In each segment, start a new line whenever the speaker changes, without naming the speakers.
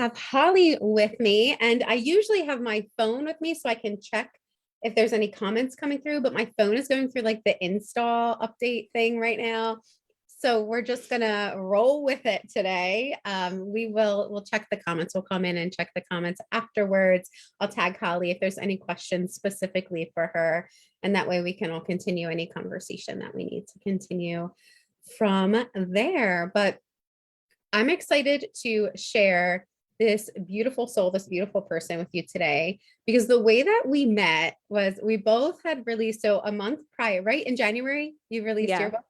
have Holly with me, and I usually have my phone with me so I can check if there's any comments coming through, but my phone is going through like the install update thing right now. So we're just gonna roll with it today. We'll check the comments. We'll come in and check the comments afterwards. I'll tag Holly if there's any questions specifically for her, and that way we can all continue any conversation that we need to continue from there. But I'm excited to share this beautiful soul, this beautiful person with you today, because the way that we met was we both had released, so a month prior, right? In January, you released your book.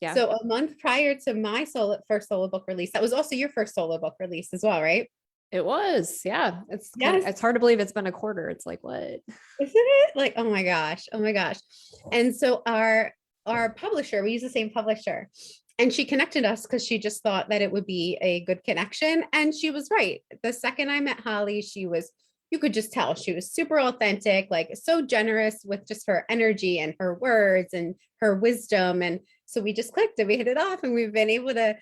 Yeah.
So a month prior to my first solo book release, that was also your first solo book release as well, right?
It was. Yeah. It's
Yes.
it's hard to believe it's been a quarter. It's like, what?
Isn't it? Like, oh my gosh. Oh my gosh. And so our publisher, we use the same publisher, and she connected us because she just thought that it would be a good connection. And she was right. The second I met Holly, you could just tell she was super authentic, like so generous with just her energy and her words and her wisdom. And so we just clicked and we hit it off, and we've been able to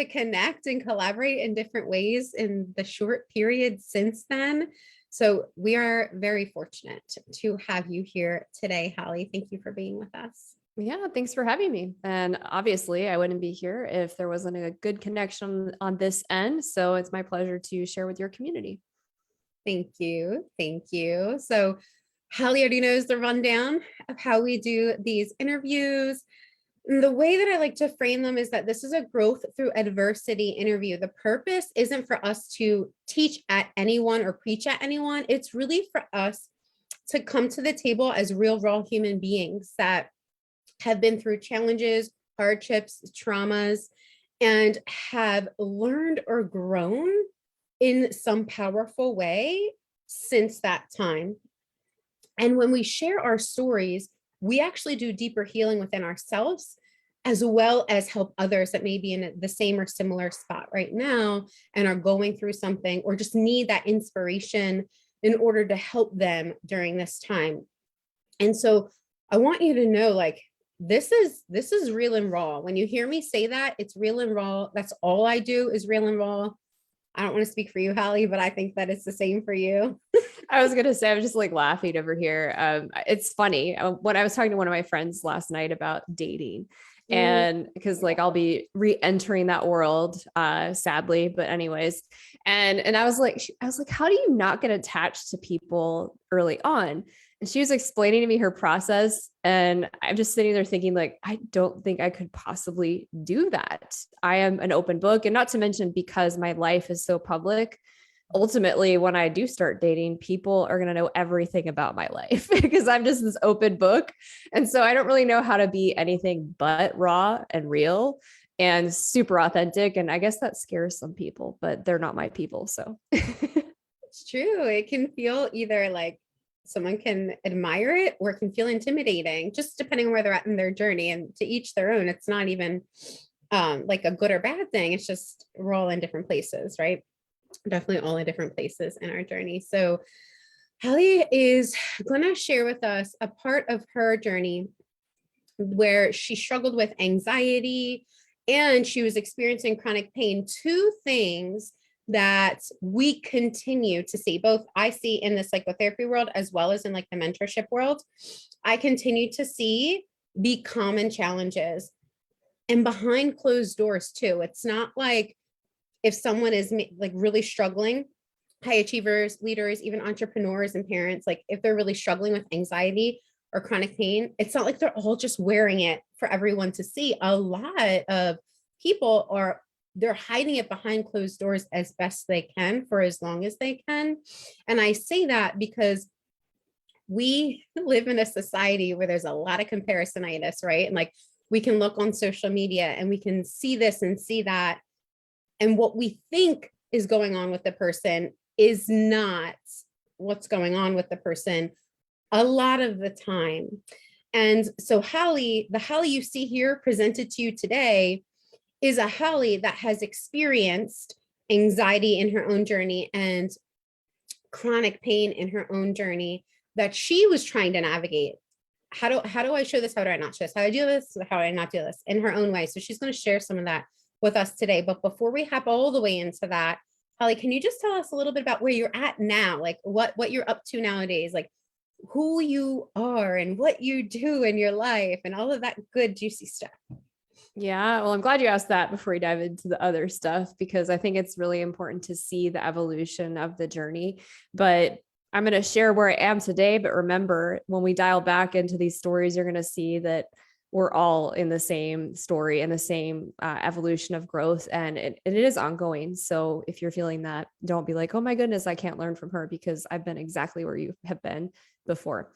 connect and collaborate in different ways in the short period since then. So we are very fortunate to have you here today, Holly. Thank you for being with us.
Yeah, thanks for having me. And obviously, I wouldn't be here if there wasn't a good connection on this end. So it's my pleasure to share with your community.
Thank you. Thank you. So Holly already knows the rundown of how we do these interviews. And the way that I like to frame them is that this is a growth through adversity interview. The purpose isn't for us to teach at anyone or preach at anyone. It's really for us to come to the table as real, raw human beings that have been through challenges, hardships, traumas, and have learned or grown in some powerful way since that time. And when we share our stories, we actually do deeper healing within ourselves, as well as help others that may be in the same or similar spot right now and are going through something or just need that inspiration in order to help them during this time. And so I want you to know, like, this is real and raw. When you hear me say that, it's real and raw. That's all I do is real and raw. I don't want to speak for you, Holly, but I think that it's the same for you.
I was going to say, I'm just like laughing over here. It's funny when I was talking to one of my friends last night about dating, and because like I'll be re-entering that world, sadly, but anyways, and I was like, how do you not get attached to people early on? And she was explaining to me her process, and I'm just sitting there thinking, like, I don't think I could possibly do that. I am an open book, and not to mention because my life is so public. Ultimately, when I do start dating, people are going to know everything about my life because I'm just this open book. And so I don't really know how to be anything but raw and real and super authentic. And I guess that scares some people, but they're not my people. So
it's true. It can feel either like someone can admire it or it can feel intimidating, just depending on where they're at in their journey, and to each their own. It's not even like a good or bad thing. It's just we're all in different places, right? Definitely all in different places in our journey. So Holly is going to share with us a part of her journey where she struggled with anxiety and she was experiencing chronic pain. Two things that we continue to see, both I see in the psychotherapy world as well as in like the mentorship world, I continue to see be common challenges and behind closed doors too. It's not like if someone is like really struggling, high achievers, leaders, even entrepreneurs and parents, like if they're really struggling with anxiety or chronic pain, it's not like they're all just wearing it for everyone to see. A lot of people they're hiding it behind closed doors as best they can for as long as they can. And I say that because we live in a society where there's a lot of comparisonitis, right? And like we can look on social media and we can see this and see that. And what we think is going on with the person is not what's going on with the person a lot of the time. And so Holly, the Holly you see here presented to you today is a Holly that has experienced anxiety in her own journey and chronic pain in her own journey that she was trying to navigate. How do I show this? How do I not show this? How do I do this? How do I not do this in her own way? So she's going to share some of that with us today. But before we hop all the way into that, Holly, can you just tell us a little bit about where you're at now? Like what you're up to nowadays, like who you are and what you do in your life and all of that good, juicy stuff.
Yeah, well, I'm glad you asked that before we dive into the other stuff, because I think it's really important to see the evolution of the journey. But I'm going to share where I am today. But remember, when we dial back into these stories, you're going to see that we're all in the same story and the same evolution of growth. And it is ongoing. So if you're feeling that, don't be like, oh my goodness, I can't learn from her, because I've been exactly where you have been before.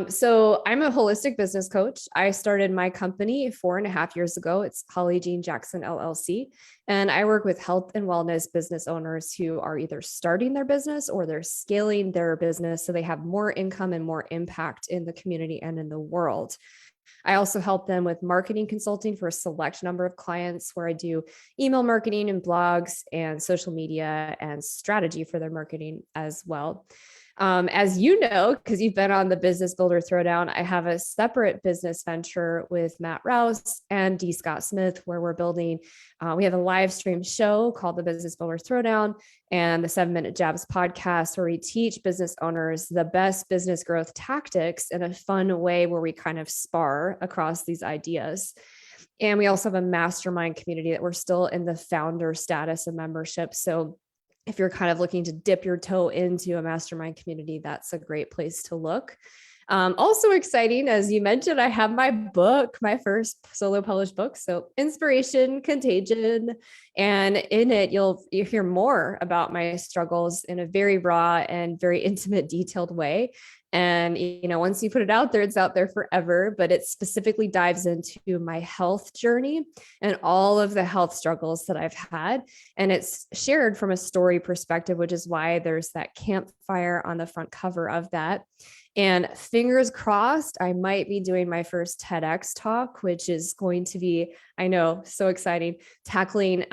So I'm a holistic business coach. I started my company 4.5 years ago. It's Holly Jean Jackson LLC. And I work with health and wellness business owners who are either starting their business or they're scaling their business so they have more income and more impact in the community and in the world. I also help them with marketing consulting for a select number of clients, where I do email marketing and blogs and social media and strategy for their marketing as well. As you know, because you've been on the Business Builder Throwdown, I have a separate business venture with Matt Rouse and D. Scott Smith, where we're building, we have a live stream show called the Business Builder Throwdown and the 7-Minute Jabs podcast, where we teach business owners the best business growth tactics in a fun way where we kind of spar across these ideas. And we also have a mastermind community that we're still in the founder status of membership. So if you're kind of looking to dip your toe into a mastermind community, that's a great place to look. Also exciting, as you mentioned, I have my book, my first solo published book. So Inspiration, Contagion. And in it, you'll hear more about my struggles in a very raw and very intimate, detailed way. And, once you put it out there, it's out there forever, but it specifically dives into my health journey and all of the health struggles that I've had. And it's shared from a story perspective, which is why there's that campfire on the front cover of that. And fingers crossed, I might be doing my first TEDx talk, which is going to be, I know, so exciting, tackling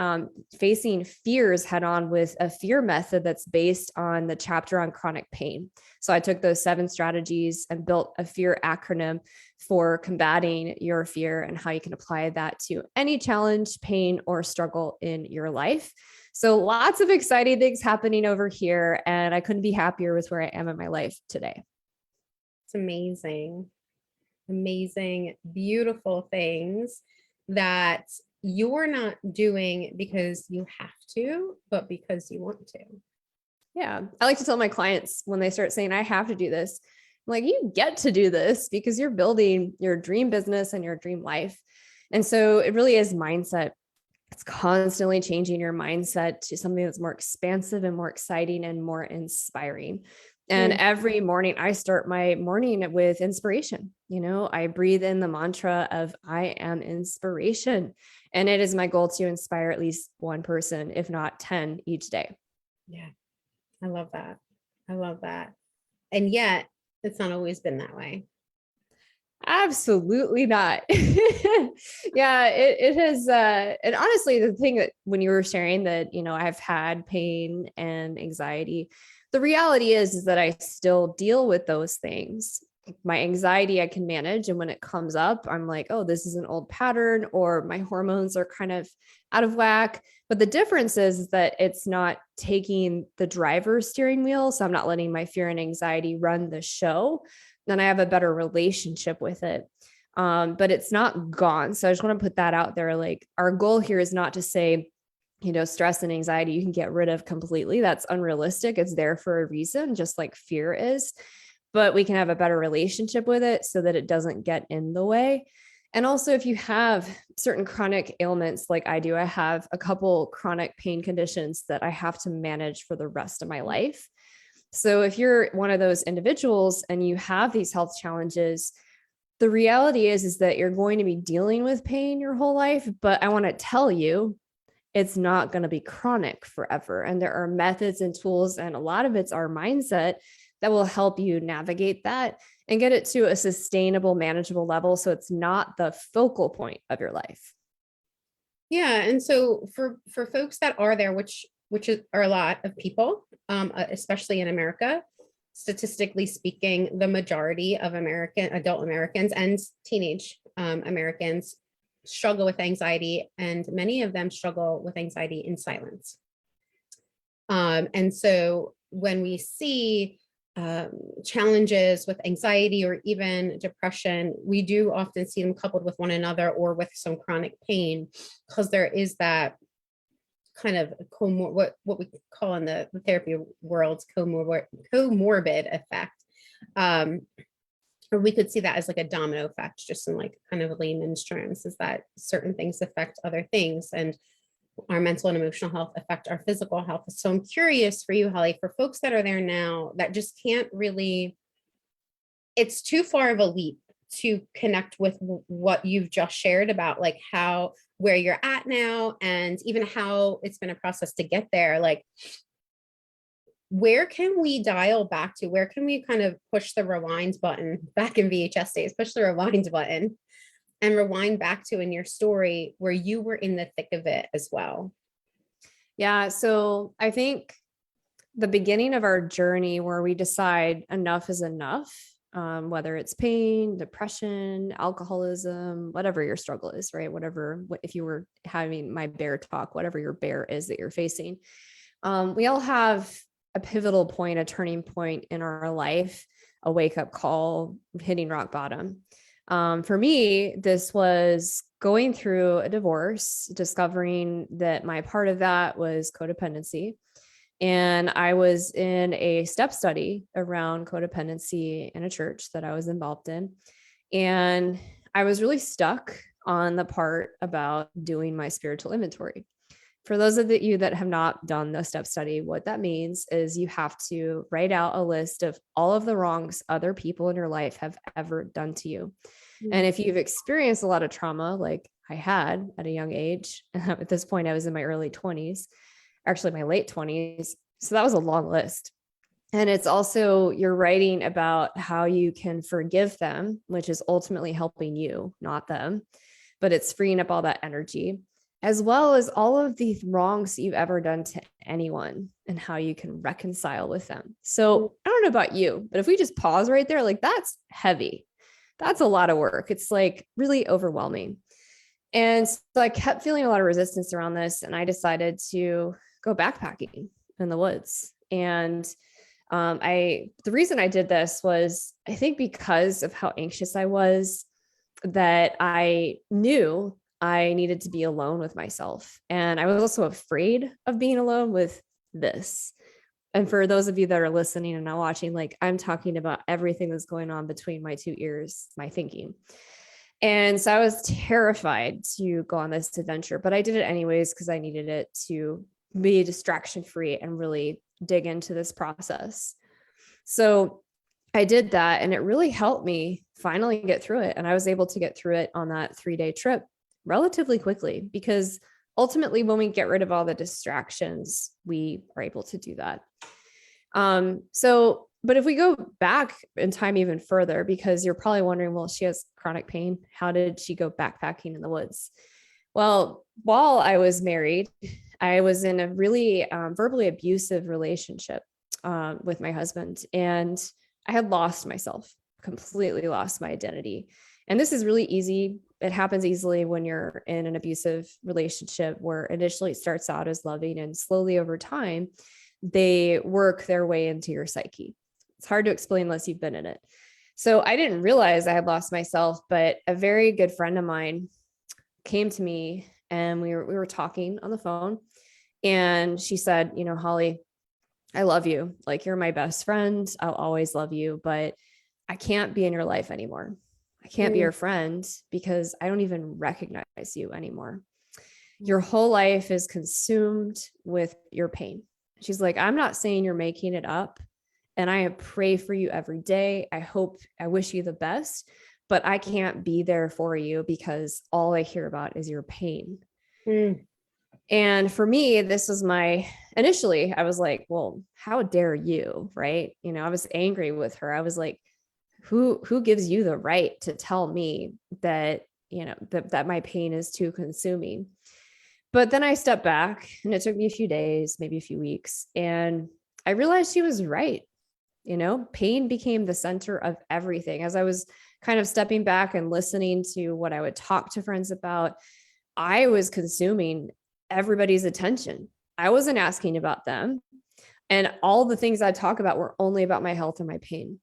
facing fears head on with a fear method that's based on the chapter on chronic pain. So I took those 7 strategies and built a fear acronym for combating your fear and how you can apply that to any challenge, pain, or struggle in your life. So lots of exciting things happening over here, and I couldn't be happier with where I am in my life today.
It's amazing, amazing, beautiful things that you're not doing because you have to, but because you want to.
Yeah. I like to tell my clients when they start saying, I have to do this, I'm like, you get to do this because you're building your dream business and your dream life. And so it really is mindset. It's constantly changing your mindset to something that's more expansive and more exciting and more inspiring. And every morning I start my morning with inspiration. I breathe in the mantra of I am inspiration. And it is my goal to inspire at least one person, if not 10 each day.
Yeah. I love that. I love that. And yet it's not always been that way.
Absolutely not. Yeah, it has. And honestly, the thing that when you were sharing that, I've had pain and anxiety, the reality is that I still deal with those things. My anxiety I can manage. And when it comes up, I'm like, oh, this is an old pattern, or my hormones are kind of out of whack. But the difference is that it's not taking the driver's steering wheel. So I'm not letting my fear and anxiety run the show. Then I have a better relationship with it. But it's not gone. So I just want to put that out there. Like, our goal here is not to say, stress and anxiety you can get rid of completely. That's unrealistic. It's there for a reason, just like fear is. But we can have a better relationship with it so that it doesn't get in the way. And also, if you have certain chronic ailments like I do, I have a couple chronic pain conditions that I have to manage for the rest of my life. So if you're one of those individuals and you have these health challenges, the reality is that you're going to be dealing with pain your whole life. But I want to tell you, it's not going to be chronic forever. And there are methods and tools, and a lot of it's our mindset that will help you navigate that and get it to a sustainable, manageable level. So it's not the focal point of your life.
Yeah. And so for folks that are there, which are a lot of people, especially in America, statistically speaking, the majority of adult Americans and teenage Americans struggle with anxiety, and many of them struggle with anxiety in silence. And so when we see challenges with anxiety or even depression, we do often see them coupled with one another or with some chronic pain, because there is that kind of what we call in the therapy world comorbid effect. Or we could see that as like a domino effect, just in like kind of layman's terms, is that certain things affect other things, and our mental and emotional health affect our physical health. So I'm curious for you, Holly, for folks that are there now that just can't really, it's too far of a leap to connect with what you've just shared about, like how, where you're at now, and even how it's been a process to get there. Like, where can we dial back to? Where can we kind of push the rewind button back in VHS days, push the rewind button and rewind back to in your story where you were in the thick of it as well?
Yeah. So I think the beginning of our journey where we decide enough is enough, whether it's pain, depression, alcoholism, whatever your struggle is, right? Whatever, if you were having my bear talk, whatever your bear is that you're facing, we all have a pivotal point, a turning point in our life, a wake up call, hitting rock bottom. For me, this was going through a divorce, discovering that my part of that was codependency. And I was in a step study around codependency in a church that I was involved in. And I was really stuck on the part about doing my spiritual inventory. For those of you that have not done the step study, what that means is you have to write out a list of all of the wrongs other people in your life have ever done to you. And if you've experienced a lot of trauma, like I had at a young age, at this point, I was in my early 20s, actually my late 20s. So that was a long list. And it's also, you're writing about how you can forgive them, which is ultimately helping you, not them, but it's freeing up all that energy, as well as all of the wrongs you've ever done to anyone and how you can reconcile with them. So I don't know about you, but if we just pause right there, like that's heavy. That's a lot of work. It's like really overwhelming. And so I kept feeling a lot of resistance around this. And I decided to go backpacking in the woods. And the reason I did this was, I think because of how anxious I was, that I knew I needed to be alone with myself. And I was also afraid of being alone with this. And for those of you that are listening and not watching, like I'm talking about everything that's going on between my two ears, my thinking. And so I was terrified to go on this adventure, but I did it anyways because I needed it to be distraction free and really dig into this process. So I did that, and it really helped me finally get through it. And I was able to get through it on that 3-day trip relatively quickly, because ultimately when we get rid of all the distractions, we are able to do that. But if we go back in time even further, because you're probably wondering, well, she has chronic pain. How did she go backpacking in the woods? Well, while I was married, I was in a really verbally abusive relationship with my husband, and I had lost myself, completely lost my identity. And this is really easy. It happens easily when you're in an abusive relationship, where initially it starts out as loving, and slowly over time, they work their way into your psyche. It's hard to explain unless you've been in it. So I didn't realize I had lost myself, but a very good friend of mine came to me, and we were talking on the phone, and she said, you know, Holly, I love you. Like, you're my best friend. I'll always love you, but I can't be in your life anymore. I can't be your friend because I don't even recognize you anymore. Your whole life is consumed with your pain. She's like, I'm not saying you're making it up, and I pray for you every day. I wish you the best, but I can't be there for you because all I hear about is your pain. And for me, this was initially I was like, well, how dare you? Right. You know, I was angry with her. I was like, who gives you the right to tell me that, you know, that my pain is too consuming? But then I stepped back, and it took me a few days, maybe a few weeks, and I realized she was right. You know, pain became the center of everything. As I was kind of stepping back and listening to what I would talk to friends about, I was consuming everybody's attention. I wasn't asking about them. And all the things I talk about were only about my health and my pain.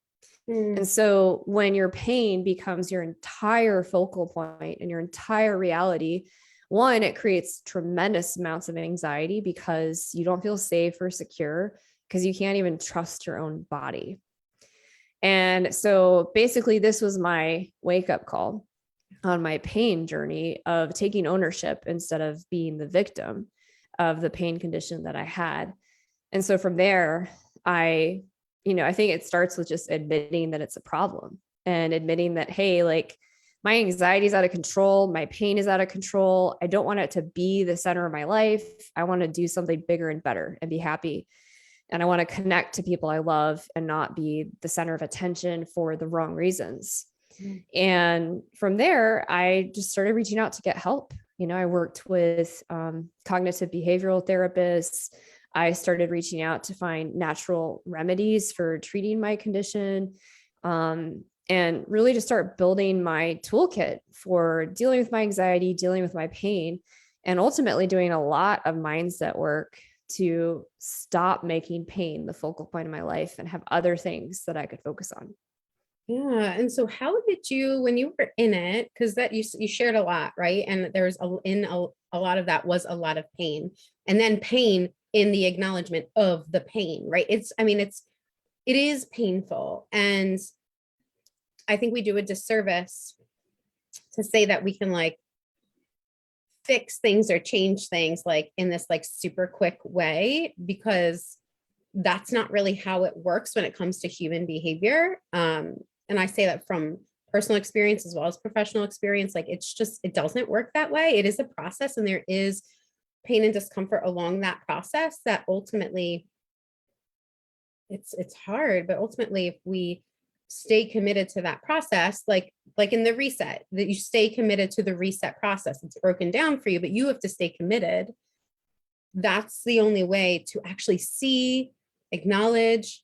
Mm.
And so when your pain becomes your entire focal point and your entire reality, one, it creates tremendous amounts of anxiety because you don't feel safe or secure because you can't even trust your own body. And so basically, this was my wake up call on my pain journey of taking ownership instead of being the victim of the pain condition that I had. And so from there, I think it starts with just admitting that it's a problem and admitting that, hey, like my anxiety is out of control. My pain is out of control. I don't want it to be the center of my life. I want to do something bigger and better and be happy. And I want to connect to people I love and not be the center of attention for the wrong reasons. Mm-hmm. And from there, I just started reaching out to get help. I worked with cognitive behavioral therapists. I started reaching out to find natural remedies for treating my condition, and really just start building my toolkit for dealing with my anxiety, dealing with my pain, and ultimately doing a lot of mindset work to stop making pain the focal point of my life and have other things that I could focus on.
Yeah. And so how did you, when you were in it, because that you shared a lot, right? And there's a lot of that was a lot of pain, and then pain in the acknowledgement of the pain, right? It is painful. And I think we do a disservice to say that we can like fix things or change things like in this like super quick way, because that's not really how it works when it comes to human behavior. And I say that from personal experience as well as professional experience. Like it doesn't work that way. It is a process, and there is pain and discomfort along that process that ultimately it's hard, but ultimately if we stay committed to that process, like in the reset, that you stay committed to the reset process, it's broken down for you, but you have to stay committed. That's the only way to actually see, acknowledge,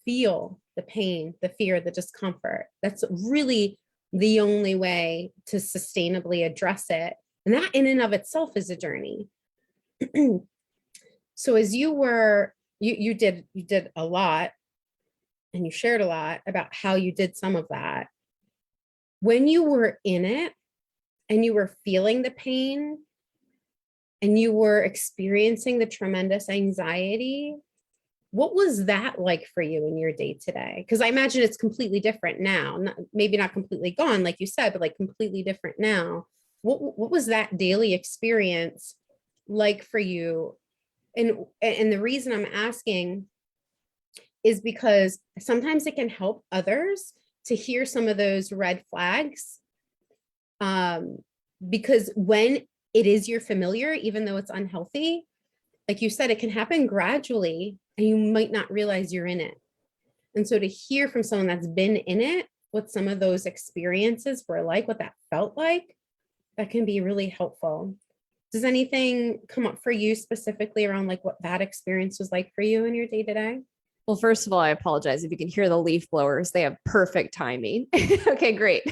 feel the pain, the fear, the discomfort. That's really the only way to sustainably address it. And that in and of itself is a journey. So as you did a lot, and you shared a lot about how you did some of that. When you were in it and you were feeling the pain and you were experiencing the tremendous anxiety, what was that like for you in your day today? Because I imagine it's completely different now. Maybe not completely gone, like you said, but like completely different now. What was that daily experience like for you? And the reason I'm asking is because sometimes it can help others to hear some of those red flags. Because when it is your familiar, even though it's unhealthy, like you said, it can happen gradually and you might not realize you're in it. And so to hear from someone that's been in it, what some of those experiences were like, what that felt like, that can be really helpful. Does anything come up for you specifically around like what that experience was like for you in your day to day?
Well, first of all, I apologize if you can hear the leaf blowers. They have perfect timing. Okay, great.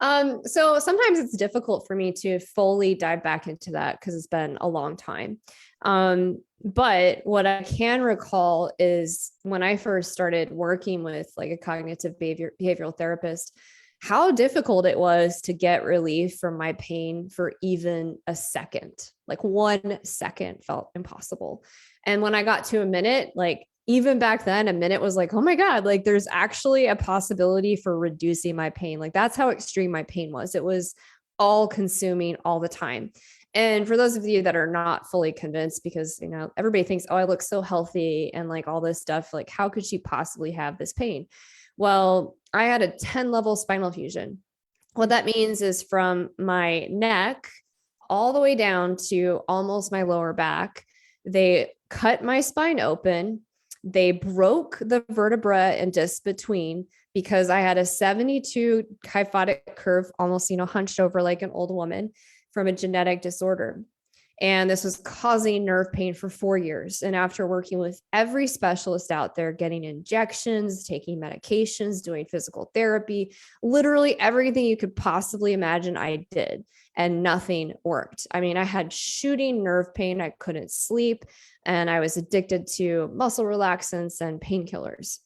So sometimes it's difficult for me to fully dive back into that because it's been a long time. But what I can recall is when I first started working with like a cognitive behavioral therapist, how difficult it was to get relief from my pain for even a second. Like 1 second felt impossible. And when I got to a minute, like even back then, a minute was like, oh my God, like there's actually a possibility for reducing my pain. Like that's how extreme my pain was. It was all consuming all the time. And for those of you that are not fully convinced, because, everybody thinks, oh, I look so healthy and like all this stuff, like how could she possibly have this pain? Well, I had a 10-level spinal fusion. What that means is from my neck all the way down to almost my lower back, they cut my spine open. They broke the vertebra and disc between because I had a 72 kyphotic curve, almost, hunched over like an old woman from a genetic disorder. And this was causing nerve pain for 4 years. And after working with every specialist out there, getting injections, taking medications, doing physical therapy, literally everything you could possibly imagine, I did, and nothing worked. I mean, I had shooting nerve pain. I couldn't sleep, and I was addicted to muscle relaxants and painkillers.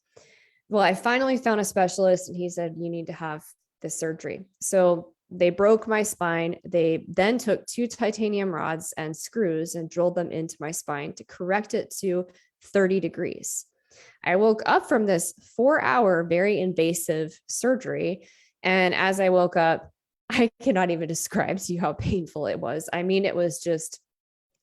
Well, I finally found a specialist, and he said, you need to have this surgery. So they broke my spine. They then took 2 titanium rods and screws and drilled them into my spine to correct it to 30 degrees. I woke up from this 4-hour, very invasive surgery. And as I woke up, I cannot even describe to you how painful it was. I mean, it was just,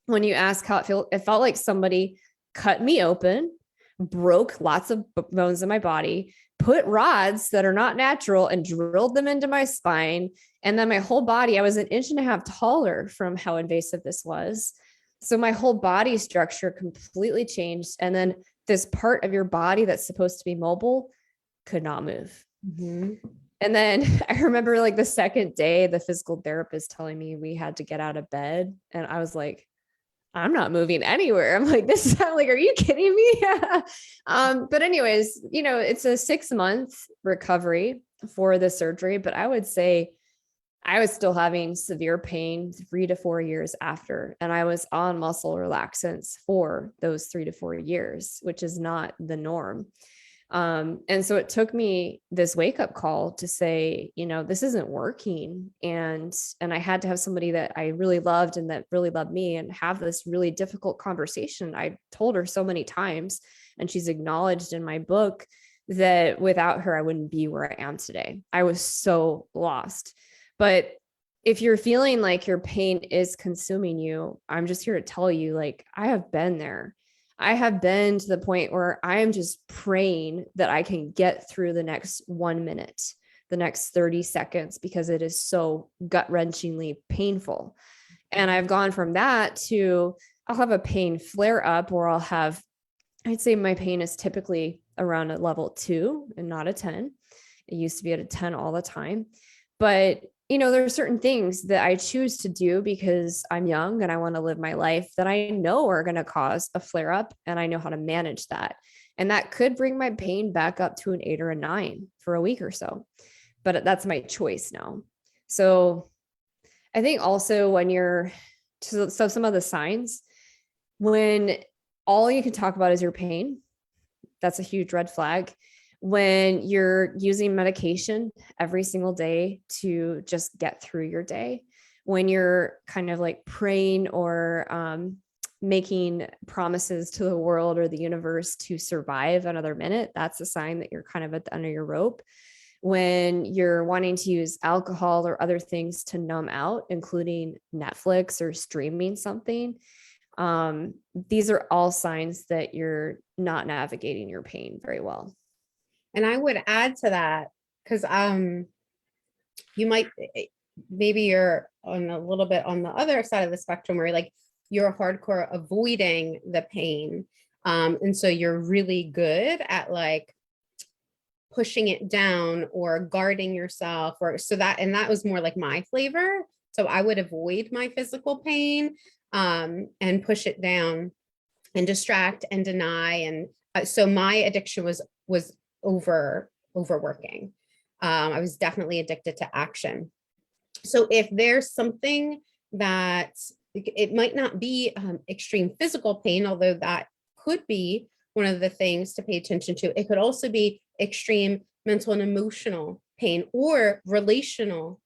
when you ask how it felt like somebody cut me open, broke lots of bones in my body, put rods that are not natural and drilled them into my spine. And then my whole body, I was 1.5 inches taller from how invasive this was. So my whole body structure completely changed. And then this part of your body that's supposed to be mobile could not move.
Mm-hmm.
And then I remember like the second day, the physical therapist telling me we had to get out of bed. And I was like, I'm not moving anywhere. I'm like, this is like, are you kidding me? But anyways, it's a 6-month recovery for the surgery, but I would say I was still having severe pain 3 to 4 years after. And I was on muscle relaxants for those 3 to 4 years, which is not the norm. And so it took me this wake up call to say, this isn't working. And I had to have somebody that I really loved and that really loved me and have this really difficult conversation. I told her so many times, and she's acknowledged in my book that without her, I wouldn't be where I am today. I was so lost. But if you're feeling like your pain is consuming you, I'm just here to tell you, like, I have been there. I have been to the point where I am just praying that I can get through the next 1 minute, the next 30 seconds, because it is so gut-wrenchingly painful. And I've gone from that to, I'll have a pain flare up, or I'd say my pain is typically around a level 2 and not a 10. It used to be at a 10 all the time. But there are certain things that I choose to do because I'm young and I want to live my life that I know are going to cause a flare up, and I know how to manage that. And that could bring my pain back up to an 8 or a 9 for a week or so, but that's my choice now. So I think also so some of the signs, when all you can talk about is your pain, that's a huge red flag. When you're using medication every single day to just get through your day, when you're kind of like praying or making promises to the world or the universe to survive another minute, that's a sign that you're kind of at the end of your rope. When you're wanting to use alcohol or other things to numb out, including Netflix or streaming something, these are all signs that you're not navigating your pain very well.
And I would add to that, because maybe you're on a little bit on the other side of the spectrum where like you're hardcore avoiding the pain. And so you're really good at like pushing it down or guarding yourself, and that was more like my flavor. So I would avoid my physical pain and push it down and distract and deny. And so my addiction was overworking. I was definitely addicted to action. So if there's something that it might not be extreme physical pain, although that could be one of the things to pay attention to, it could also be extreme mental and emotional pain or relational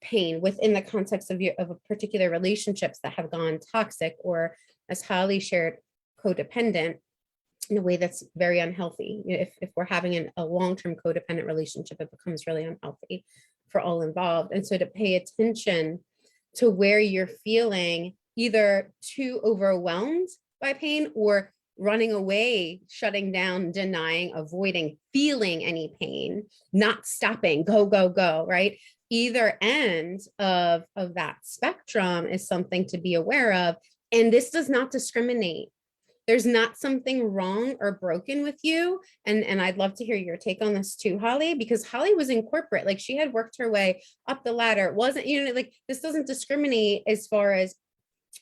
pain within the context of a particular relationships that have gone toxic, or as Holly shared, codependent, in a way that's very unhealthy. If we're having a long-term codependent relationship, it becomes really unhealthy for all involved. And so to pay attention to where you're feeling either too overwhelmed by pain or running away, shutting down, denying, avoiding feeling any pain, not stopping, go, go, go, right? Either end of that spectrum is something to be aware of. And this does not discriminate. There's not something wrong or broken with you. And I'd love to hear your take on this too, Holly, because Holly was in corporate, like she had worked her way up the ladder. It wasn't, like this doesn't discriminate as far as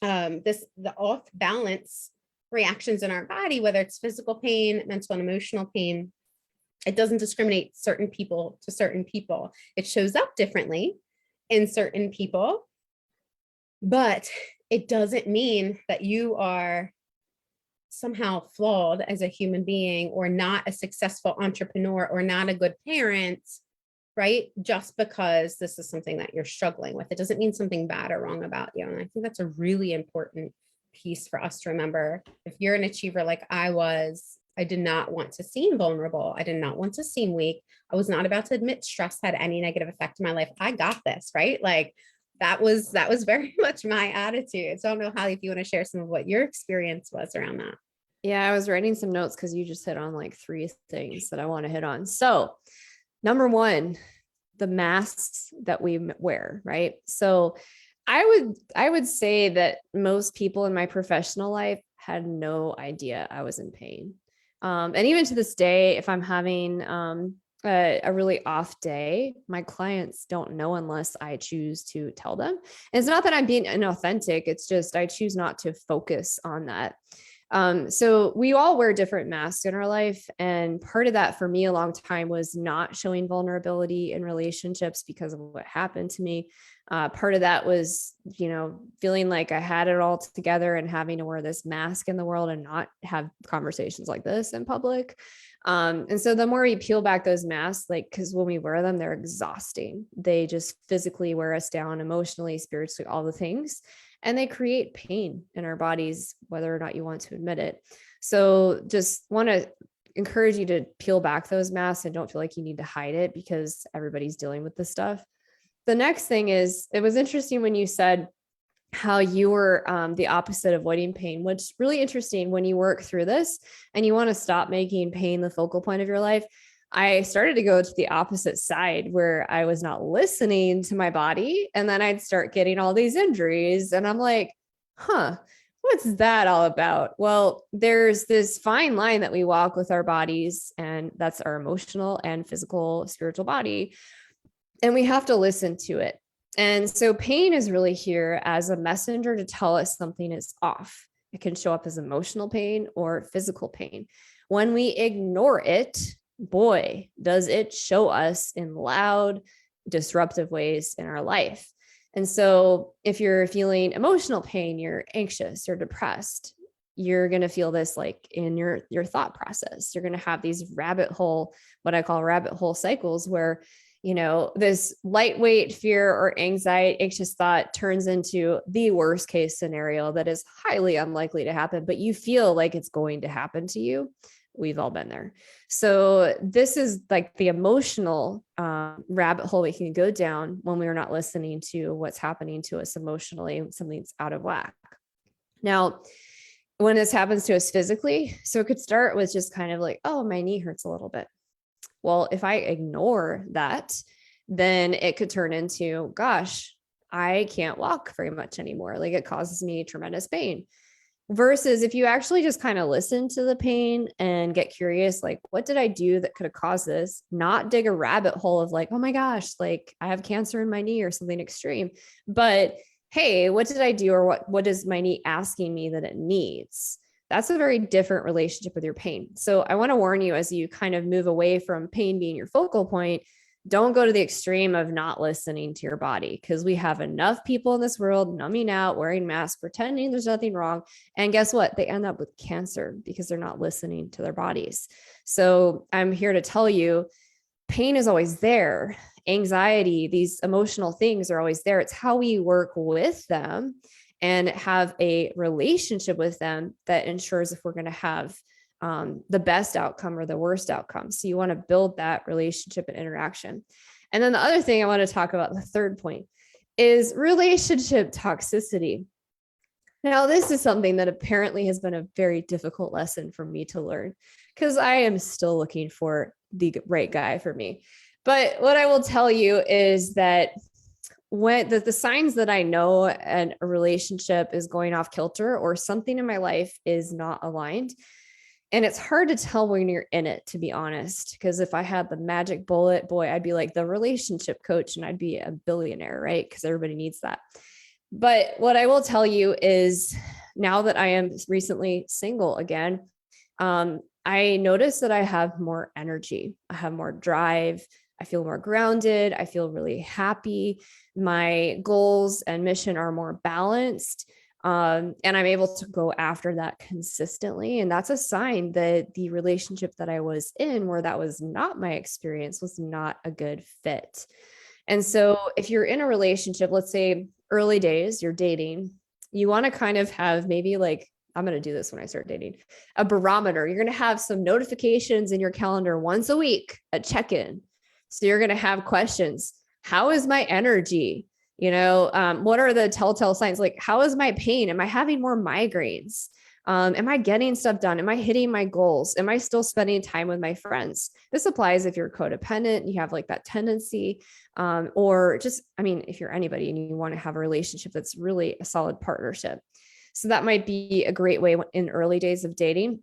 the off balance reactions in our body, whether it's physical pain, mental and emotional pain, it doesn't discriminate certain people to certain people. It shows up differently in certain people, but it doesn't mean that you are somehow flawed as a human being or not a successful entrepreneur or not a good parent, right? Just because this is something that you're struggling with. It doesn't mean something bad or wrong about you. And I think that's a really important piece for us to remember. If you're an achiever like I was, I did not want to seem vulnerable. I did not want to seem weak. I was not about to admit stress had any negative effect in my life. I got this, right? Like that was very much my attitude. So I don't know how, if you want to share some of what your experience was around that.
Yeah, I was writing some notes because you just hit on like 3 things that I want to hit on. So, number 1, the masks that we wear, right? So, I would say that most people in my professional life had no idea I was in pain. And even to this day, if I'm having a really off day, my clients don't know unless I choose to tell them. And it's not that I'm being inauthentic. It's just I choose not to focus on that. So we all wear different masks in our life. And part of that for me a long time was not showing vulnerability in relationships because of what happened to me. Part of that was, feeling like I had it all together and having to wear this mask in the world and not have conversations like this in public. And so the more we peel back those masks, like, cause when we wear them, they're exhausting. They just physically wear us down emotionally, spiritually, all the things. And they create pain in our bodies, whether or not you want to admit it. So just want to encourage you to peel back those masks and don't feel like you need to hide it because everybody's dealing with this stuff. The next thing is, it was interesting when you said how you were the opposite of avoiding pain, which is really interesting. When you work through this and you want to stop making pain the focal point of your life, I started to go to the opposite side where I was not listening to my body. And then I'd start getting all these injuries. And I'm like, what's that all about? Well, there's this fine line that we walk with our bodies, and that's our emotional and physical, spiritual body. And we have to listen to it. And so pain is really here as a messenger to tell us something is off. It can show up as emotional pain or physical pain. When we ignore it, boy, does it show us in loud, disruptive ways in our life. And so if you're feeling emotional pain, you're anxious or depressed, you're going to feel this like in your thought process. You're going to have these what I call rabbit hole cycles where, this lightweight fear or anxiety, anxious thought turns into the worst case scenario that is highly unlikely to happen, but you feel like it's going to happen to you. We've all been there. So this is like the emotional rabbit hole we can go down when we're not listening to what's happening to us emotionally, something's out of whack. Now, when this happens to us physically, so it could start with just kind of like, oh, my knee hurts a little bit. Well, if I ignore that, then it could turn into, gosh, I can't walk very much anymore. Like it causes me tremendous pain. Versus if you actually just kind of listen to the pain and get curious, like, what did I do that could have caused this? Not dig a rabbit hole of like, oh my gosh, like I have cancer in my knee or something extreme. But hey, what did I do? Or what is my knee asking me that it needs? That's a very different relationship with your pain. So I want to warn you as you kind of move away from pain being your focal point, don't go to the extreme of not listening to your body, because we have enough people in this world numbing out, wearing masks, pretending there's nothing wrong. And guess what? They end up with cancer because they're not listening to their bodies. So I'm here to tell you, pain is always there. Anxiety, these emotional things are always there. It's how we work with them and have a relationship with them that ensures if we're going to have the best outcome or the worst outcome. So you want to build that relationship and interaction. And then the other thing I want to talk about, the third point, is relationship toxicity. Now, this is something that apparently has been a very difficult lesson for me to learn because I am still looking for the right guy for me. But what I will tell you is that when the signs that I know and a relationship is going off kilter or something in my life is not aligned. And it's hard to tell when you're in it, to be honest, because if I had the magic bullet, boy, I'd be like the relationship coach and I'd be a billionaire, right? Because everybody needs that. But what I will tell you is now that I am recently single again, I notice that I have more energy. I have more drive. I feel more grounded. I feel really happy. My goals and mission are more balanced. And I'm able to go after that consistently. And that's a sign that the relationship that I was in, where that was not my experience, was not a good fit. And so if you're in a relationship, let's say early days, you're dating, you want to kind of have maybe like, I'm going to do this when I start dating, a barometer. You're going to have some notifications in your calendar once a week, a check-in. So you're going to have questions. How is my energy? What are the telltale signs? Like, how is my pain? Am I having more migraines? Am I getting stuff done? Am I hitting my goals? Am I still spending time with my friends? This applies if you're codependent, you have like that tendency, or just, if you're anybody and you want to have a relationship that's really a solid partnership. So that might be a great way in early days of dating.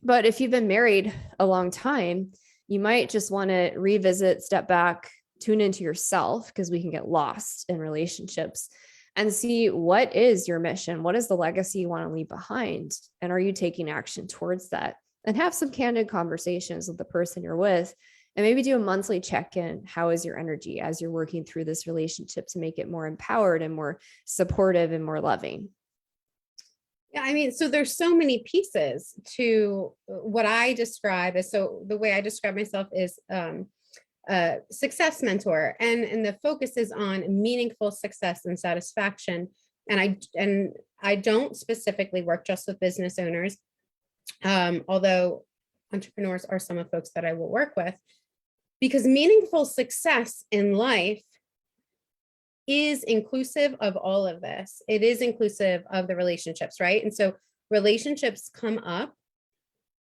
But if you've been married a long time, you might just want to revisit, step back, tune into yourself, because we can get lost in relationships, and see what is your mission? What is the legacy you want to leave behind? And are you taking action towards that? And have some candid conversations with the person you're with, and maybe do a monthly check-in. How is your energy as you're working through this relationship to make it more empowered and more supportive and more loving?
Yeah, so there's so many pieces to what I describe as, so the way I describe myself is a success mentor, and the focus is on meaningful success and satisfaction. And I don't specifically work just with business owners, although entrepreneurs are some of the folks that I will work with, because meaningful success in life is inclusive of all of this. It is inclusive of the relationships, right? And so relationships come up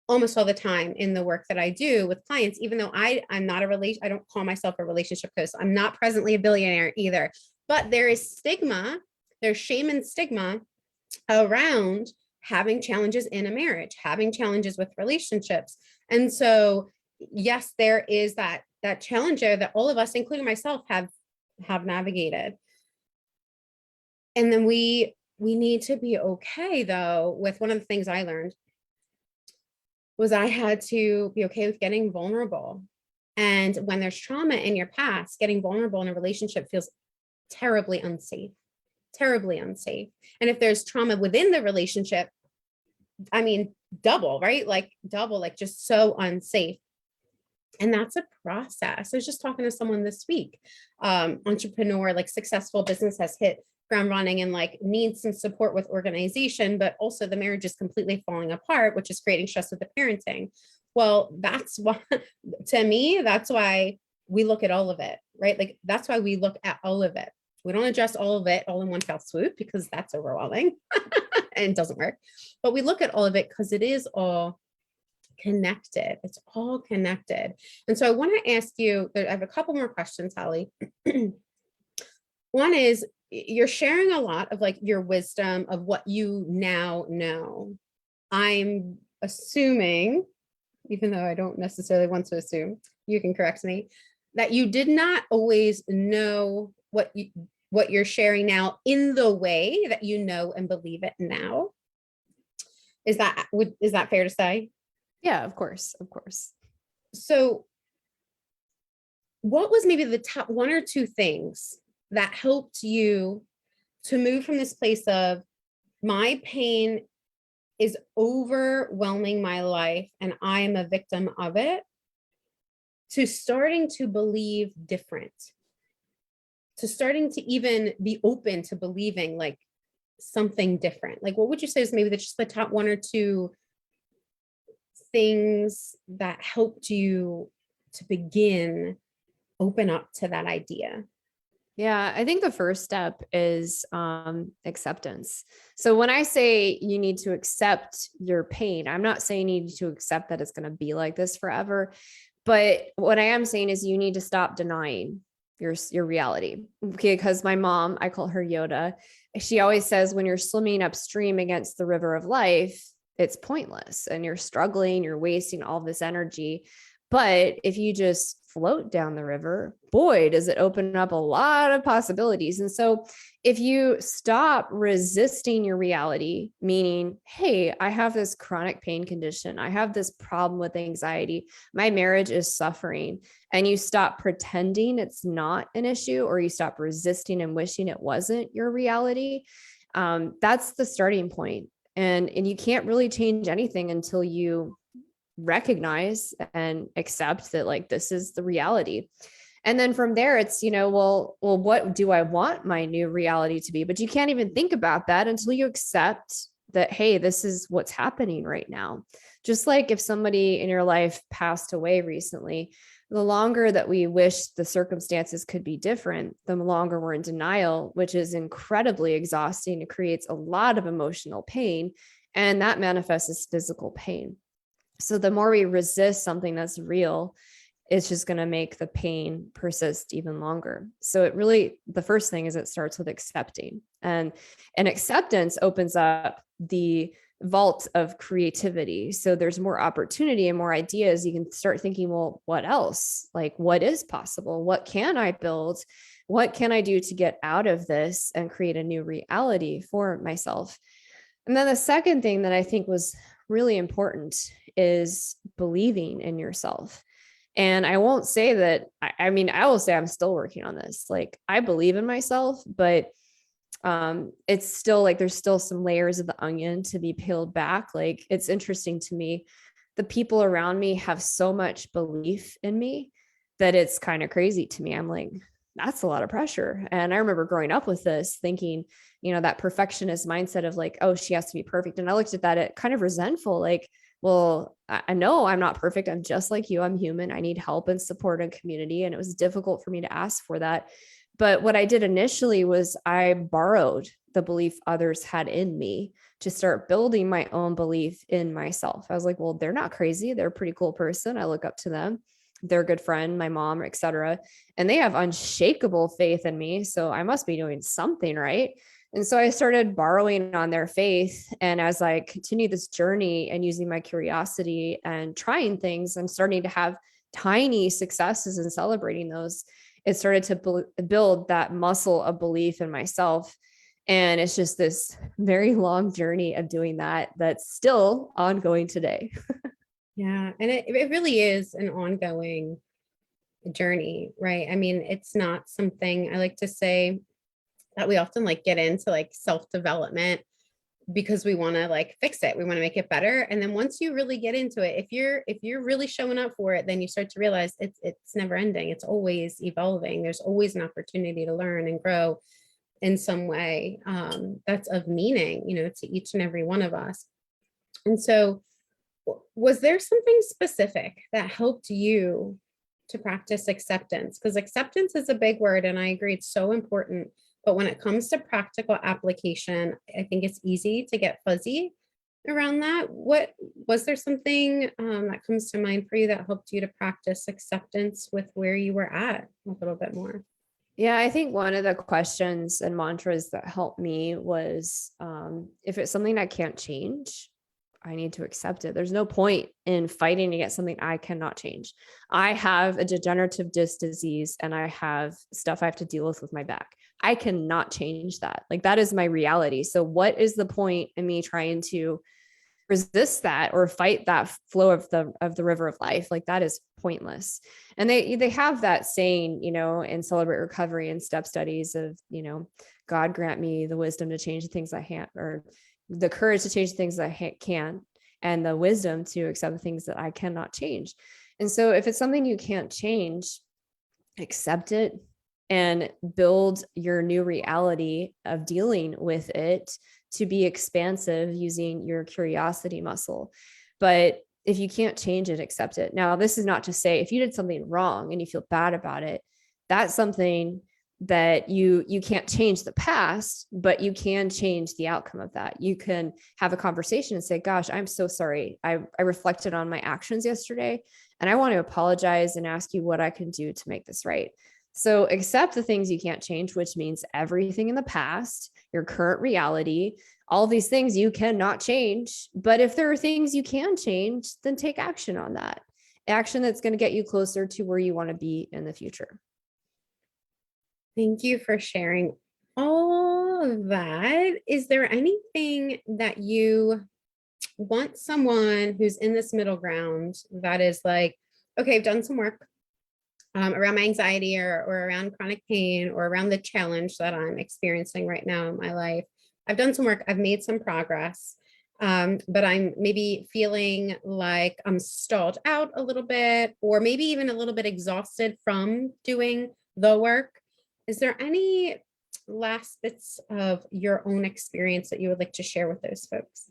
almost all the time in the work that I do with clients, even though I'm not I don't call myself a relationship coach. I'm not presently a billionaire either, but there is stigma, there's shame and stigma around having challenges in a marriage, having challenges with relationships. And so, yes, there is that challenge there that all of us, including myself, have navigated. And then we need to be okay, though, with one of the things I learned was I had to be okay with getting vulnerable. And when there's trauma in your past, getting vulnerable in a relationship feels terribly unsafe, terribly unsafe. And if there's trauma within the relationship, double, right? Like double, like just so unsafe. And that's a process. I was just talking to someone this week, entrepreneur, like successful business, has hit ground running and like needs some support with organization, but also the marriage is completely falling apart, which is creating stress with the parenting. Well, that's why, to me, that's why we look at all of it, right? Like that's why we look at all of it. We don't address all of it all in one fell swoop, because that's overwhelming and it doesn't work. But we look at all of it because it is all connected. It's all connected. And so I want to ask you, I have a couple more questions, Holly. One is, you're sharing a lot of like your wisdom of what you now know. I'm assuming, even though I don't necessarily want to assume, you can correct me, that you did not always know what you're sharing now in the way that you know and believe it now. Is that fair to say?
Yeah, of course. Of course.
So what was maybe the top one or two things that helped you to move from this place of my pain is overwhelming my life and I am a victim of it, to starting to believe different, to starting to even be open to believing like something different? Like, what would you say is maybe just the top one or two things that helped you to begin open up to that idea?
Yeah, I think the first step is acceptance. So when I say you need to accept your pain, I'm not saying you need to accept that it's going to be like this forever. But what I am saying is you need to stop denying your reality. Okay, because my mom, I call her Yoda, she always says when you're swimming upstream against the river of life, it's pointless and you're struggling, you're wasting all this energy. But if you just float down the river, boy, does it open up a lot of possibilities. And so if you stop resisting your reality, meaning, hey, I have this chronic pain condition, I have this problem with anxiety, my marriage is suffering, and you stop pretending it's not an issue, or you stop resisting and wishing it wasn't your reality, that's the starting point. And you can't really change anything until you recognize and accept that, like, this is the reality. And then from there, it's, well, what do I want my new reality to be? But you can't even think about that until you accept that, hey, this is what's happening right now. Just like if somebody in your life passed away recently, the longer that we wish the circumstances could be different, the longer we're in denial, which is incredibly exhausting. It creates a lot of emotional pain, and that manifests as physical pain. So the more we resist something that's real, it's just going to make the pain persist even longer. So it really, the first thing is it starts with accepting, and acceptance opens up the vault of creativity. So there's more opportunity and more ideas. You can start thinking, well, what else? Like, what is possible? What can I build? What can I do to get out of this and create a new reality for myself? And then the second thing that I think was really important is believing in yourself. And I won't say that, I mean, I will say I'm still working on this. Like, I believe in myself, but it's still like, there's still some layers of the onion to be peeled back. Like, it's interesting to me, the people around me have so much belief in me that it's kind of crazy to me. I'm like, that's a lot of pressure. And I remember growing up with this thinking, that perfectionist mindset of like, oh, she has to be perfect. And I looked at that, it kind of resentful, like, well, I know I'm not perfect. I'm just like you. I'm human. I need help and support and community. And it was difficult for me to ask for that. But what I did initially was I borrowed the belief others had in me to start building my own belief in myself. I was like, well, they're not crazy. They're a pretty cool person. I look up to them. They're a good friend, my mom, et cetera. And they have unshakable faith in me. So I must be doing something right. And so I started borrowing on their faith. And as I continue this journey and using my curiosity and trying things, I'm starting to have tiny successes and celebrating those. It started to build that muscle of belief in myself. And it's just this very long journey of doing that that's still ongoing today.
Yeah. And it really is an ongoing journey, right? I mean, it's not something, I like to say that we often like get into like self-development because we want to like fix it. We want to make it better. And then once you really get into it, if you're really showing up for it, then you start to realize it's never ending. It's always evolving. There's always an opportunity to learn and grow in some way that's of meaning, to each and every one of us. And so was there something specific that helped you to practice acceptance? Because acceptance is a big word, and I agree it's so important. But when it comes to practical application, I think it's easy to get fuzzy around that. What was there something that comes to mind for you that helped you to practice acceptance with where you were at a little bit more?
Yeah, I think one of the questions and mantras that helped me was if it's something I can't change, I need to accept it. There's no point in fighting to get something I cannot change. I have a degenerative disc disease and I have stuff I have to deal with my back. I cannot change that. Like, that is my reality. So what is the point in me trying to resist that or fight that flow of the river of life? Like, that is pointless. And they have that saying, in Celebrate Recovery and step studies of, God grant me the wisdom to change the things I can't, or the courage to change the things that I can, and the wisdom to accept the things that I cannot change. And so if it's something you can't change, accept it and build your new reality of dealing with it to be expansive using your curiosity muscle. But if you can't change it, accept it. Now, this is not to say if you did something wrong and you feel bad about it, that's something that you can't change the past, but you can change the outcome of that. You can have a conversation and say, gosh, I'm so sorry. I reflected on my actions yesterday, and I want to apologize and ask you what I can do to make this right. So accept the things you can't change, which means everything in the past, your current reality, all these things you cannot change. But if there are things you can change, then take action on that. action that's going to get you closer to where you want to be in the future.
Thank you for sharing all of that. Is there anything that you want someone who's in this middle ground that is like, okay, I've done some work around my anxiety or around chronic pain or around the challenge that I'm experiencing right now in my life. I've done some work, I've made some progress, but I'm maybe feeling like I'm stalled out a little bit, or maybe even a little bit exhausted from doing the work. Is there any last bits of your own experience that you would like to share with those folks?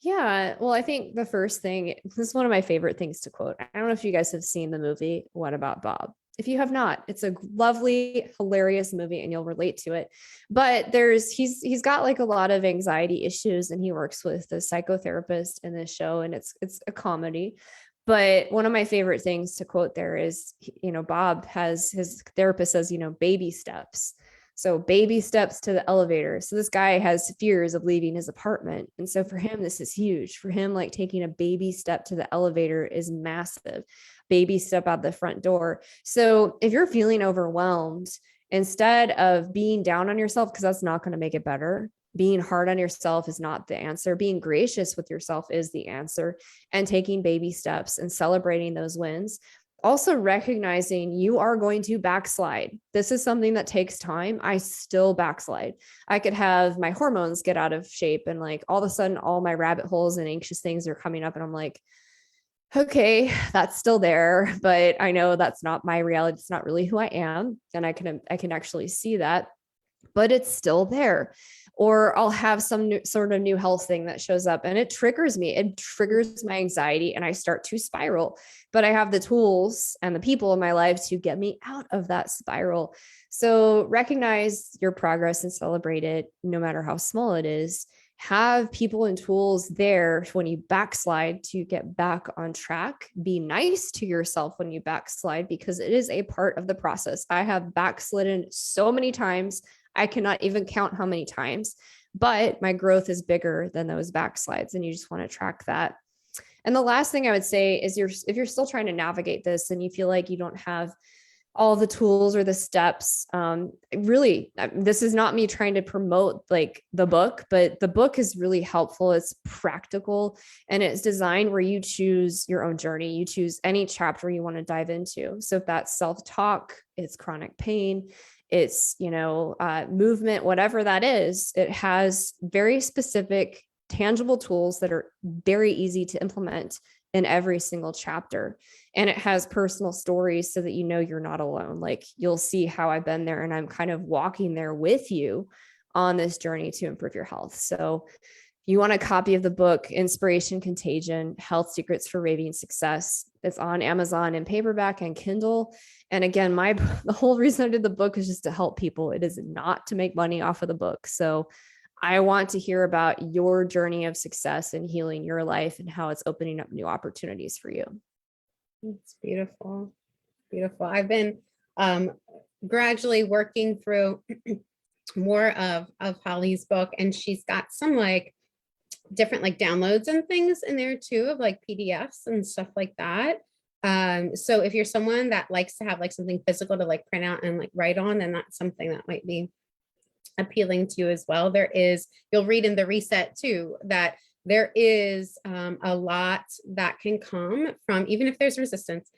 Yeah, well, I think the first thing, this is one of my favorite things to quote. I don't know if you guys have seen the movie What About Bob? If you have not, it's a lovely, hilarious movie and you'll relate to it. But he's got like a lot of anxiety issues, and he works with a psychotherapist in this show, and it's a comedy. But one of my favorite things to quote there is, Bob has, his therapist says, baby steps. So baby steps to the elevator. So this guy has fears of leaving his apartment. And so for him, this is huge. For him, like taking a baby step to the elevator is massive. Baby step out the front door. So if you're feeling overwhelmed, instead of being down on yourself, because that's not going to make it better, being hard on yourself is not the answer. Being gracious with yourself is the answer, and taking baby steps and celebrating those wins. Also recognizing you are going to backslide. This is something that takes time. I still backslide. I could have my hormones get out of shape, and like all of a sudden all my rabbit holes and anxious things are coming up, and I'm like, okay, that's still there, but I know that's not my reality. It's not really who I am. And I can actually see that, but it's still there. Or I'll have some sort of new health thing that shows up and it triggers me. It triggers my anxiety and I start to spiral. But I have the tools and the people in my life to get me out of that spiral. So recognize your progress and celebrate it, no matter how small it is. Have people and tools there when you backslide to get back on track. Be nice to yourself when you backslide, because it is a part of the process. I have backslidden so many times. I cannot even count how many times, but my growth is bigger than those backslides, and you just want to track that. And the last thing I would say is if you're still trying to navigate this and you feel like you don't have all the tools or the steps, really, this is not me trying to promote like the book, but the book is really helpful. It's practical and it's designed where you choose your own journey. You choose any chapter you want to dive into. So if that's self-talk, it's chronic pain, it's, movement, whatever that is, it has very specific, tangible tools that are very easy to implement in every single chapter. And it has personal stories so that you're not alone. Like you'll see how I've been there and I'm kind of walking there with you on this journey to improve your health. So you want a copy of the book, Inspiration Contagion, Health Secrets for Raving Success. It's on Amazon in paperback and Kindle. And again, the whole reason I did the book is just to help people. It is not to make money off of the book. So I want to hear about your journey of success and healing your life and how it's opening up new opportunities for you.
It's beautiful. Beautiful. I've been gradually working through more of Holly's book, and she's got some like different like downloads and things in there too, of like PDFs and stuff like that. So if you're someone that likes to have like something physical to like print out and like write on, then that's something that might be appealing to you as well. You'll read in the reset too, that there is a lot that can come from, even if there's resistance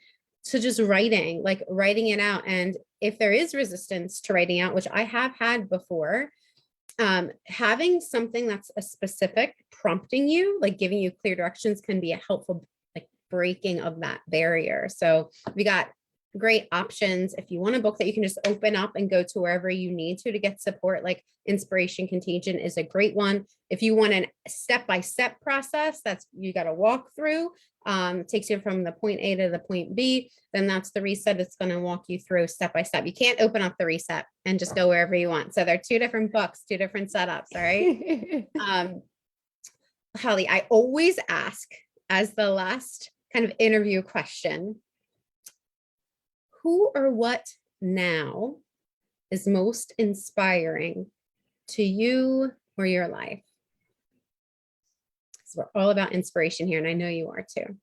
to just writing it out. And if there is resistance to writing out, which I have had before, having something that's a specific prompting you, like giving you clear directions, can be a helpful like breaking of that barrier. So we got great options. If you want a book that you can just open up and go to wherever you need to get support, like Inspiration Contagion is a great one. If you want a step-by-step process that's you got to walk through, takes you from the point A to the point B, then that's the reset. It's going to walk you through step by step. You can't open up the reset and just go wherever you want. So they're two different books, two different setups. All right. Holly, I always ask as the last kind of interview question, who or what now is most inspiring to you or your life? So we're all about inspiration here, and I know you are too.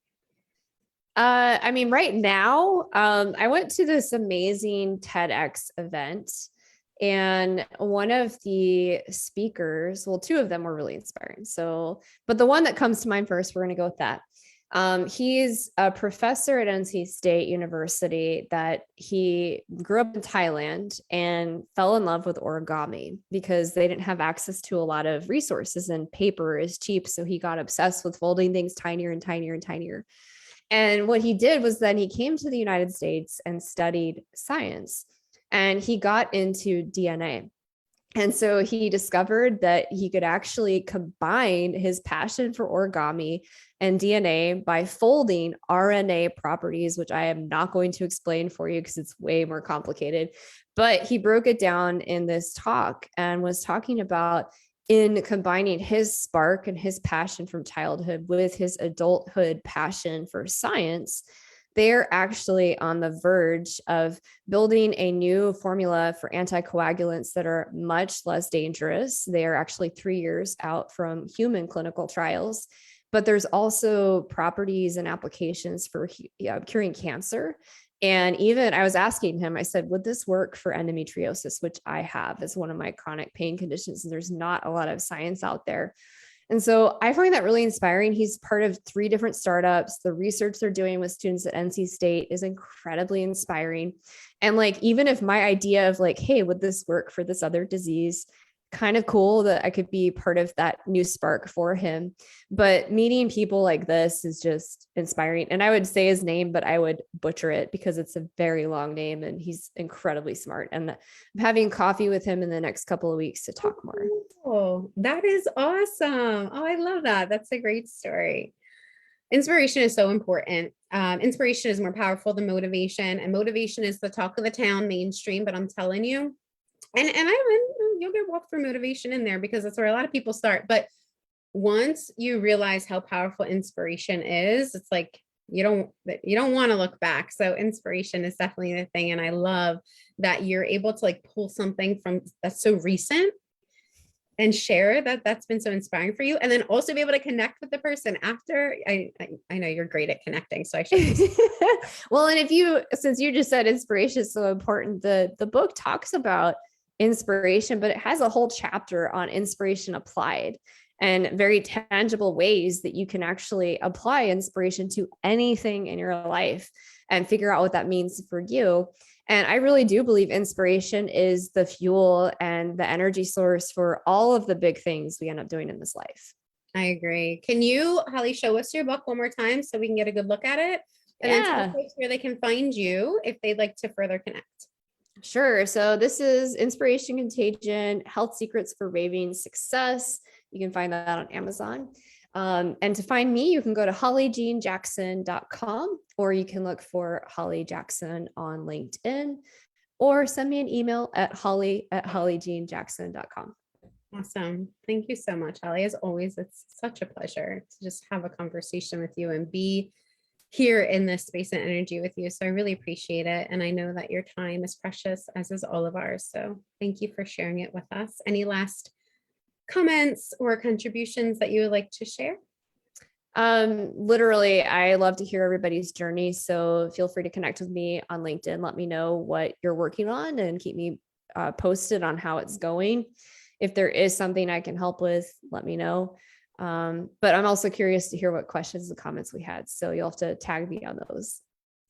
I mean, right now, I went to this amazing TEDx event, and one of the speakers, well, two of them were really inspiring. So, but the one that comes to mind first, we're going to go with that. He's a professor at NC State University that he grew up in Thailand and fell in love with origami because they didn't have access to a lot of resources and paper is cheap. So he got obsessed with folding things tinier and tinier and tinier. And what he did was then he came to the United States and studied science, and he got into DNA. And so he discovered that he could actually combine his passion for origami and DNA by folding RNA properties, which I am not going to explain for you because it's way more complicated. But he broke it down in this talk and was talking about in combining his spark and his passion from childhood with his adulthood passion for science. They're actually on the verge of building a new formula for anticoagulants that are much less dangerous. They are actually 3 years out from human clinical trials, but there's also properties and applications for curing cancer. And even I was asking him, I said, would this work for endometriosis, which I have as one of my chronic pain conditions? And there's not a lot of science out there. And so I find that really inspiring. He's part of 3 different startups. The research they're doing with students at NC State is incredibly inspiring. And like, even if my idea of like, hey, would this work for this other disease? Kind of cool that I could be part of that new spark for him. But meeting people like this is just inspiring. And I would say his name, but I would butcher it because it's a very long name and he's incredibly smart. And I'm having coffee with him in the next couple of weeks to talk more.
Oh, that is awesome. Oh, I love that. That's a great story. Inspiration is so important. Inspiration is more powerful than motivation, and motivation is the talk of the town, mainstream. But I'm telling you, you'll get walk through motivation in there because that's where a lot of people start. But once you realize how powerful inspiration is, it's like you don't want to look back. So inspiration is definitely the thing. And I love that you're able to like pull something from that's so recent and share that's been so inspiring for you, and then also be able to connect with the person after. I know you're great at connecting, so I should.
Well, and since you just said inspiration is so important, the book talks about inspiration, but it has a whole chapter on inspiration applied and very tangible ways that you can actually apply inspiration to anything in your life and figure out what that means for you. And I really do believe inspiration is the fuel and the energy source for all of the big things we end up doing in this life.
I agree. Can you, Holly, show us your book one more time so we can get a good look at it? And then tell folks where they can find you if they'd like to further connect.
Sure. So this is Inspiration Contagion, Health Secrets for Raving Success. You can find that on Amazon. And to find me, you can go to hollyjeanjackson.com, or you can look for Holly Jackson on LinkedIn, or send me an email at holly@hollyjeanjackson.com.
Awesome. Thank you so much, Holly. As always, it's such a pleasure to just have a conversation with you and be here in this space and energy with you. So I really appreciate it. And I know that your time is precious, as is all of ours. So thank you for sharing it with us. Any last comments or contributions that you would like to share?
Literally, I love to hear everybody's journey. So feel free to connect with me on LinkedIn. Let me know what you're working on and keep me posted on how it's going. If there is something I can help with, let me know. But I'm also curious to hear what questions and comments we had. So you'll have to tag me on those.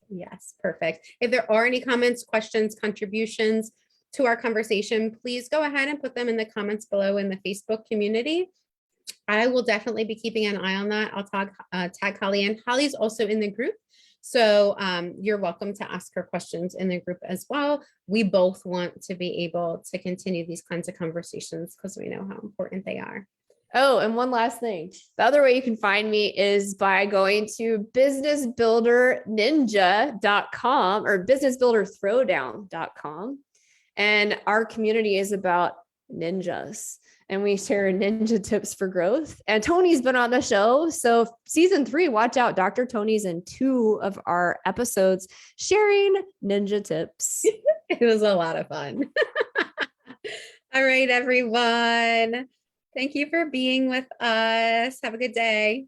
Yes, perfect. If there are any comments, questions, contributions to our conversation, please go ahead and put them in the comments below in the Facebook community. I will definitely be keeping an eye on that. I'll tag Holly in. Holly's also in the group. So you're welcome to ask her questions in the group as well. We both want to be able to continue these kinds of conversations because we know how important they are.
Oh, and one last thing. The other way you can find me is by going to businessbuilderninja.com or businessbuilderthrowdown.com. And our community is about ninjas, and we share ninja tips for growth. And Toni's been on the show. So season 3, watch out. Dr. Toni's in 2 of our episodes sharing ninja tips.
It was a lot of fun. All right, everyone. Thank you for being with us. Have a good day.